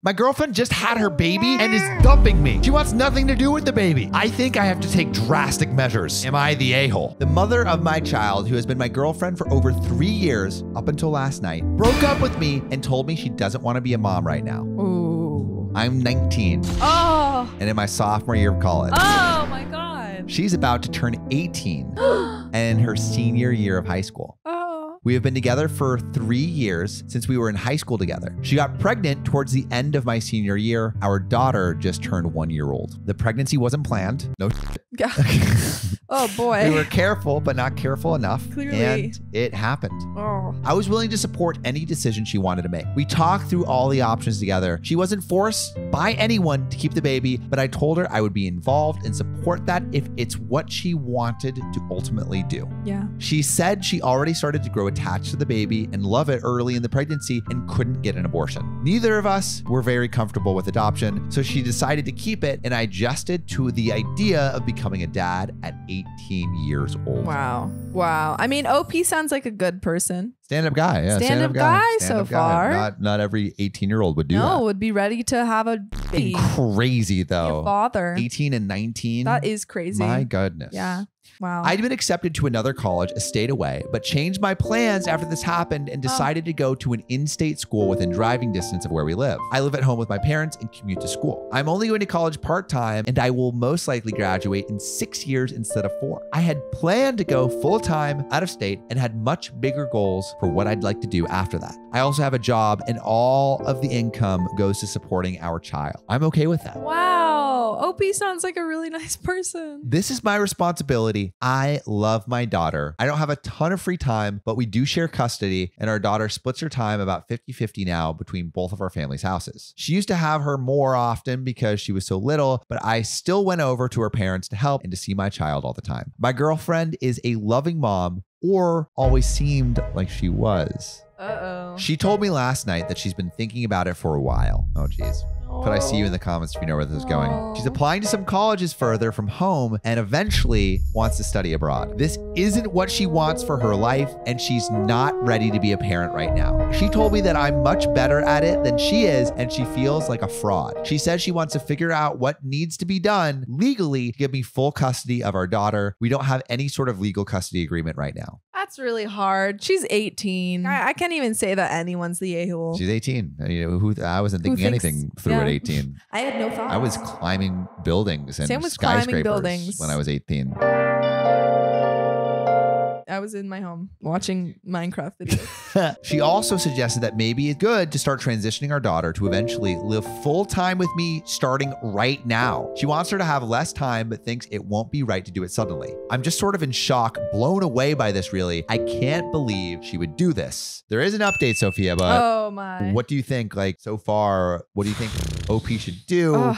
My girlfriend just had her baby and is dumping me. She wants nothing to do with the baby. I think I have to take drastic measures. Am I the a-hole? The mother of my child, who has been my girlfriend for over 3 years up until last night, broke up with me and told me she doesn't want to be a mom right now. Ooh. I'm 19. Oh. And in my sophomore year of college. Oh my God. She's about to turn 18 and in her senior year of high school. Oh. We have been together for 3 years since we were in high school together. She got pregnant towards the end of my senior year. Our daughter just turned 1 year old. The pregnancy wasn't planned. No shit. Oh boy. We were careful, but not careful enough. Clearly. And it happened. Oh. I was willing to support any decision she wanted to make. We talked through all the options together. She wasn't forced by anyone to keep the baby, but I told her I would be involved and support that if it's what she wanted to ultimately do. Yeah. She said she already started to grow attached to the baby and love it early in the pregnancy and couldn't get an abortion. Neither of us were very comfortable with adoption, so she decided to keep it, and I adjusted to the idea of becoming a dad at 18 years old. Wow. Wow. I mean, OP sounds like a good person. Stand-up guy. Yeah, Stand-up guy so far. Not every 18-year-old would do that. No, would be ready to have a baby. Crazy though. Be a father. 18 and 19. That is crazy. My goodness. Yeah. Wow. I'd been accepted to another college a state away, but changed my plans after this happened and decided to go to an in-state school within driving distance of where we live. I live at home with my parents and commute to school. I'm only going to college part-time, and I will most likely graduate in 6 years instead of 4. I had planned to go full-time out of state and had much bigger goals for what I'd like to do after that. I also have a job, and all of the income goes to supporting our child. I'm okay with that. Wow. OP sounds like a really nice person. This is my responsibility. I love my daughter. I don't have a ton of free time, but we do share custody, and our daughter splits her time about 50-50 now between both of our family's houses. She used to have her more often because she was so little, but I still went over to her parents to help and to see my child all the time. My girlfriend is a loving mom, or always seemed like she was. Uh-oh. She told me last night that she's been thinking about it for a while. Oh, geez. But I see you in the comments if you know where this is going. She's applying to some colleges further from home and eventually wants to study abroad. This isn't what she wants for her life, and she's not ready to be a parent right now. She told me that I'm much better at it than she is, and she feels like a fraud. She says she wants to figure out what needs to be done legally to give me full custody of our daughter. We don't have any sort of legal custody agreement right now. That's really hard. She's 18. I can't even say that anyone's the a-hole. She's 18. I wasn't thinking anything through at 18. I had no thought. I was climbing buildings and skyscrapers when I was 18. I was in my home watching Minecraft videos. She also suggested that maybe it's good to start transitioning our daughter to eventually live full time with me starting right now. She wants her to have less time, but thinks it won't be right to do it suddenly. I'm just sort of in shock, blown away by this really. I can't believe she would do this. There is an update, Sophia, but oh my. What do you think, like so far, what do you think OP should do?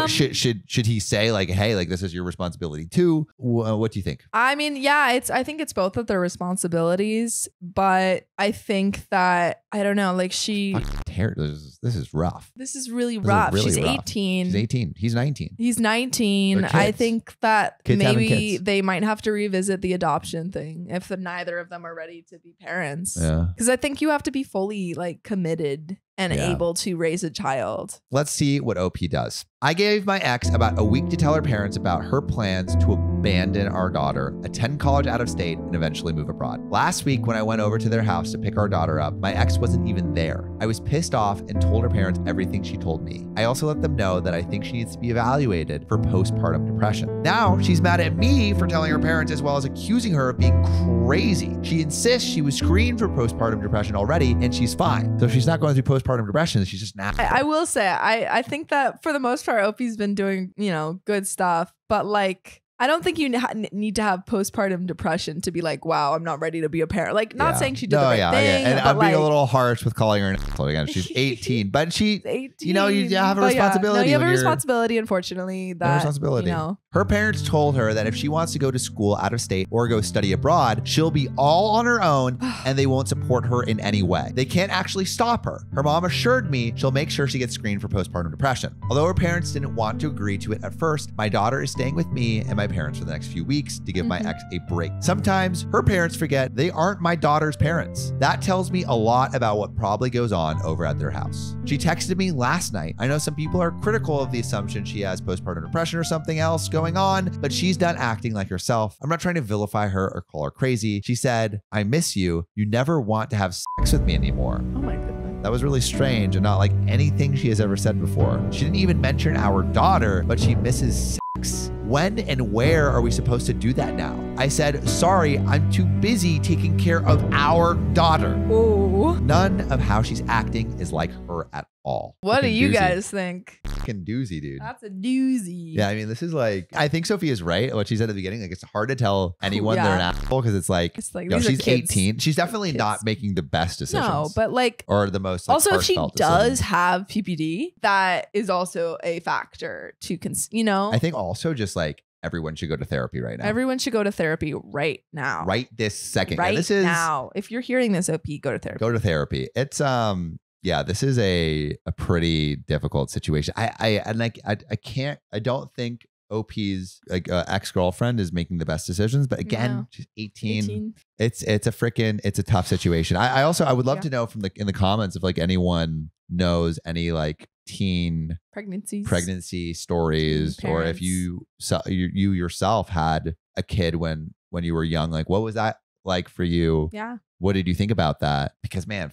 Should he say like, hey, like this is your responsibility too? What do you think? I mean, yeah, I think it's both of their responsibilities, but I think that, I don't know, like this is rough. This is really rough. She's 18. She's 18. He's 19. He's 19. I think that maybe they might have to revisit the adoption thing if neither of them are ready to be parents. Yeah. Because I think you have to be fully like committed and able to raise a child. Let's see what OP does. I gave my ex about a week to tell her parents about her plans to abandon our daughter, attend college out of state, and eventually move abroad. Last week, when I went over to their house to pick our daughter up, my ex wasn't even there. I was pissed off and told her parents everything she told me. I also let them know that I think she needs to be evaluated for postpartum depression. Now, she's mad at me for telling her parents as well as accusing her of being crazy. She insists she was screened for postpartum depression already and she's fine. So she's not going through postpartum depression. She's just not. I will say, I think that for the most part, Opie's been doing, good stuff, but like, I don't think you need to have postpartum depression to be like, wow, I'm not ready to be a parent. Like, not saying she did the right thing. And but I'm being a little harsh with calling her an asshole again. She's 18, but she's 18. You have a responsibility. You have a responsibility, unfortunately. Her parents told her that if she wants to go to school out of state or go study abroad, she'll be all on her own and they won't support her in any way. They can't actually stop her. Her mom assured me she'll make sure she gets screened for postpartum depression. Although her parents didn't want to agree to it at first, my daughter is staying with me and my parents for the next few weeks to give my ex a break. Sometimes her parents forget they aren't my daughter's parents. That tells me a lot about what probably goes on over at their house. She texted me last night. I know some people are critical of the assumption she has postpartum depression or something else going on, but she's done acting like herself. I'm not trying to vilify her or call her crazy. She said, I miss you. You never want to have sex with me anymore. Oh my goodness. That was really strange and not like anything she has ever said before. She didn't even mention our daughter, but she misses sex. When and where are we supposed to do that now? I said, sorry, I'm too busy taking care of our daughter. Oh. None of how she's acting is like her at all. What do you guys think? Fucking doozy, dude. That's a doozy. Yeah, I mean, this is like, I think Sophia's right. What she said at the beginning, like, it's hard to tell anyone they're an asshole because it's like you know, she's 18. She's definitely not making the best decisions. No, but like, or the most like, also if she does decisions. have PPD, that is also a factor to you know. I think also just like everyone should go to therapy right now. Everyone should go to therapy right now. Right this second. Right this is, now. If you're hearing this, OP, go to therapy. Go to therapy. It's yeah, this is a pretty difficult situation. I don't think OP's like ex-girlfriend is making the best decisions, but again, she's 18. It's a tough situation. I would love to know from in the comments if like anyone knows any like teen pregnancy stories, or if you yourself had a kid when you were young, like what was that like for you? Yeah. What did you think about that? Because man,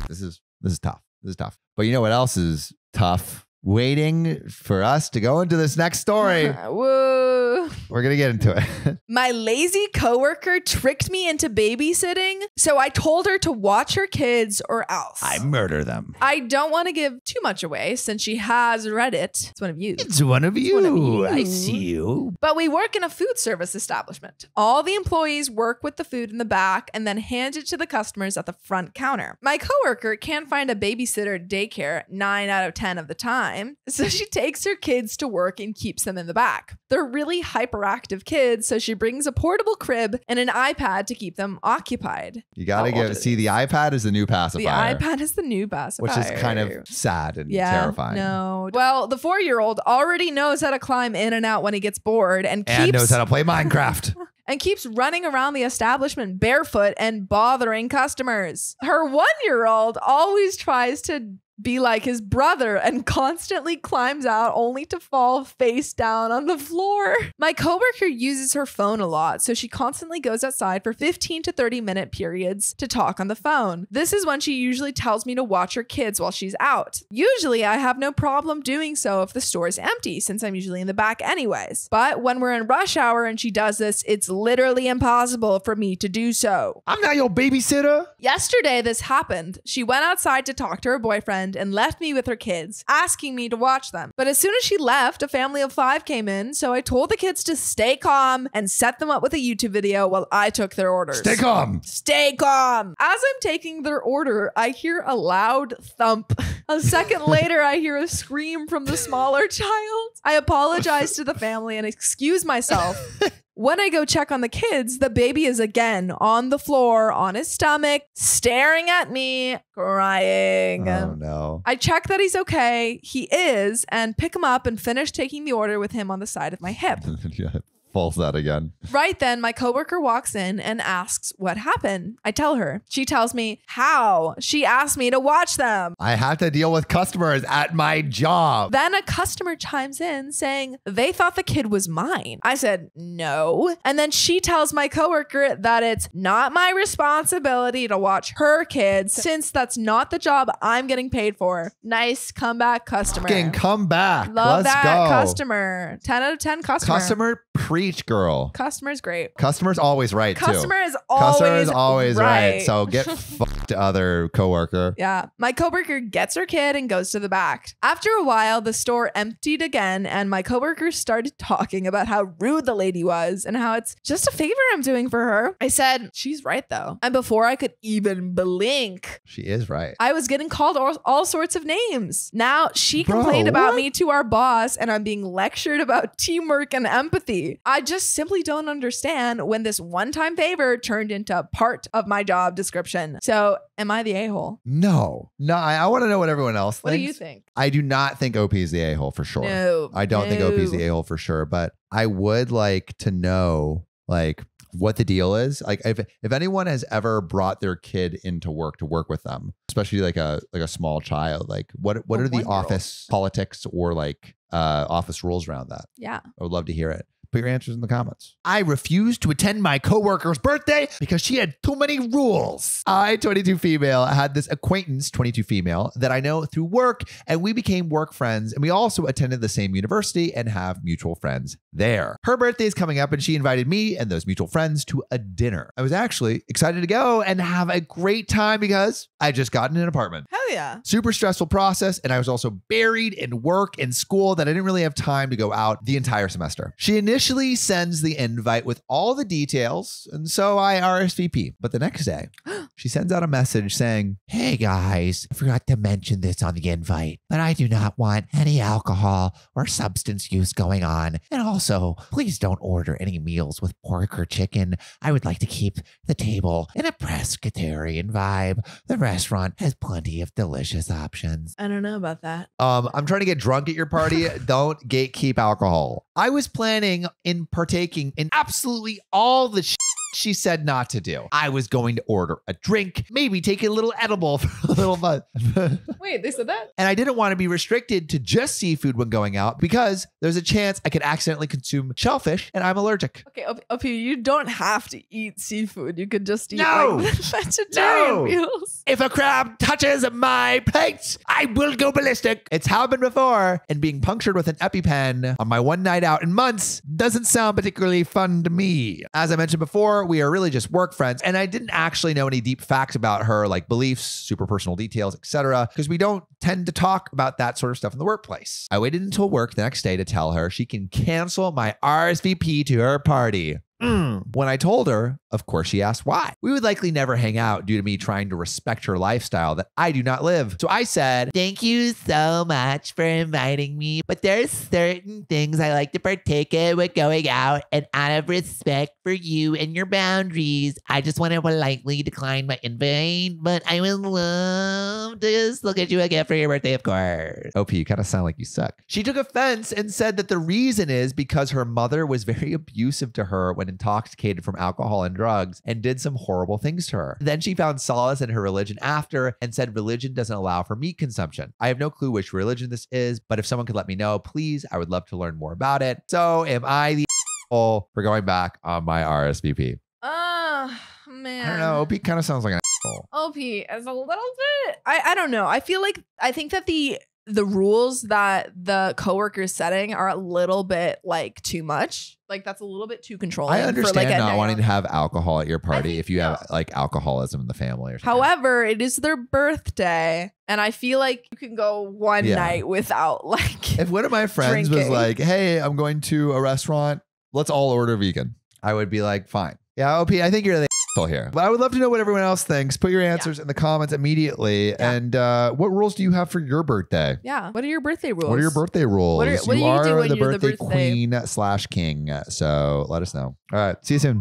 this is tough. This is tough. But you know what else is tough? Waiting for us to go into this next story. Whoa. We're going to get into it. My lazy coworker tricked me into babysitting, so I told her to watch her kids or else. I murder them. I don't want to give too much away since she has Reddit. It's one of you. It's one of you. I see you. But we work in a food service establishment. All the employees work with the food in the back and then hand it to the customers at the front counter. My coworker can't find a babysitter at daycare 9 out of 10 of the time, so she takes her kids to work and keeps them in the back. They're really hyperactive kids, so she brings a portable crib and an iPad to keep them occupied. You gotta the iPad is the new pacifier. The iPad is the new pacifier. Which is kind of sad and terrifying. No. Well, the 4-year-old already knows how to climb in and out when he gets bored and knows how to play Minecraft. And keeps running around the establishment barefoot and bothering customers. Her 1-year-old always tries to be like his brother and constantly climbs out only to fall face down on the floor. My coworker uses her phone a lot, so she constantly goes outside for 15 to 30 minute periods to talk on the phone. This is when she usually tells me to watch her kids while she's out. Usually I have no problem doing so if the store is empty, since I'm usually in the back anyways. But when we're in rush hour and she does this, it's literally impossible for me to do so. I'm not your babysitter. Yesterday this happened. She went outside to talk to her boyfriend and left me with her kids, asking me to watch them. But as soon as she left, a family of 5 came in, so I told the kids to stay calm and set them up with a YouTube video while I took their orders. Stay calm. Stay calm. As I'm taking their order, I hear a loud thump. A second later, I hear a scream from the smaller child. I apologize to the family and excuse myself. When I go check on the kids, the baby is again on the floor, on his stomach, staring at me, crying. Oh, no. I check that he's okay. He is, and pick him up and finish taking the order with him on the side of my hip. Falls out again. Right then, my coworker walks in and asks what happened. I tell her. She tells me how. She asked me to watch them. I have to deal with customers at my job. Then a customer chimes in saying they thought the kid was mine. I said no. And then she tells my coworker that it's not my responsibility to watch her kids since that's not the job I'm getting paid for. Nice comeback customer. Fucking come back. Love Let's that go. Customer. 10 out of 10 customer. Customer preach, girl. Customer's great. Customer's always right, too. Customer is always right. So get fucked, other coworker. Yeah. My coworker gets her kid and goes to the back. After a while, the store emptied again, and my coworker started talking about how rude the lady was and how it's just a favor I'm doing for her. I said, she's right, though. And before I could even blink, she is right. I was getting called all sorts of names. Now she complained about me to our boss, and I'm being lectured about teamwork and empathy. I just simply don't understand when this one-time favor turned into part of my job description. So am I the a-hole? No, I want to know what everyone else thinks. What do you think? I do not think OP is the a-hole for sure. No. I don't think OP is the a-hole for sure, but I would like to know like what the deal is. Like if anyone has ever brought their kid into work to work with them, especially like a small child, like what are the office politics or like office rules around that? Yeah. I would love to hear it. Put your answers in the comments. I refused to attend my coworker's birthday because she had too many rules. I, 22 female, had this acquaintance, 22 female, that I know through work, and we became work friends, and we also attended the same university and have mutual friends there. Her birthday is coming up, and she invited me and those mutual friends to a dinner. I was actually excited to go and have a great time because I just got in an apartment. Hell yeah. Super stressful process, and I was also buried in work and school that I didn't really have time to go out the entire semester. She initially sends the invite with all the details, and so I RSVP. But the next day, she sends out a message saying, "Hey guys, I forgot to mention this on the invite, but I do not want any alcohol or substance use going on. And also, please don't order any meals with pork or chicken. I would like to keep the table in a pescatarian vibe. The restaurant has plenty of delicious options." I don't know about that. I'm trying to get drunk at your party. Don't gatekeep alcohol. I was planning in partaking in absolutely all the shit she said not to do. I was going to order a drink, maybe take a little edible for a little bit. Wait, they said that? And I didn't want to be restricted to just seafood when going out because there's a chance I could accidentally consume shellfish and I'm allergic. Okay, OP, you don't have to eat seafood. You could just eat like vegetarian meals. If a crab touches my plate, I will go ballistic. It's happened before, and being punctured with an EpiPen on my one night out in months doesn't sound particularly fun to me. As I mentioned before, we are really just work friends, and I didn't actually know any deep facts about her, like beliefs, super personal details, etc., because we don't tend to talk about that sort of stuff in the workplace. I waited until work the next day to tell her she can cancel my RSVP to her party. When I told her, of course, she asked why. We would likely never hang out due to me trying to respect her lifestyle that I do not live. So I said, "Thank you so much for inviting me, but there's certain things I like to partake in with going out, and out of respect for you and your boundaries, I just want to politely decline my invite, but I would love to just look at you again for your birthday, of course." OP, you kind of sound like you suck. She took offense and said that the reason is because her mother was very abusive to her when intoxicated from alcohol and drugs and did some horrible things to her. Then she found solace in her religion after and said religion doesn't allow for meat consumption. I have no clue which religion this is, but if someone could let me know, please, I would love to learn more about it. So am I the asshole for going back on my RSVP? Man. I don't know. OP kind of sounds like an asshole. OP is a little bit. I don't know. I think that the rules that the coworker is setting are a little bit like too much. Like that's a little bit too controlling. I understand for, like, not wanting to have alcohol at your party if you have like alcoholism in the family or something. However, it is their birthday, and I feel like you can go one night without like. If one of my friends was like, "Hey, I'm going to a restaurant, let's all order vegan," I would be like, "Fine." Yeah, OP, I think you're the asshole here. But I would love to know what everyone else thinks. Put your answers in the comments immediately. Yeah. And what rules do you have for your birthday? Yeah. What are your birthday rules? What are your birthday rules? What do you do when the you're birthday the birthday queen / king. So let us know. All right. See you soon.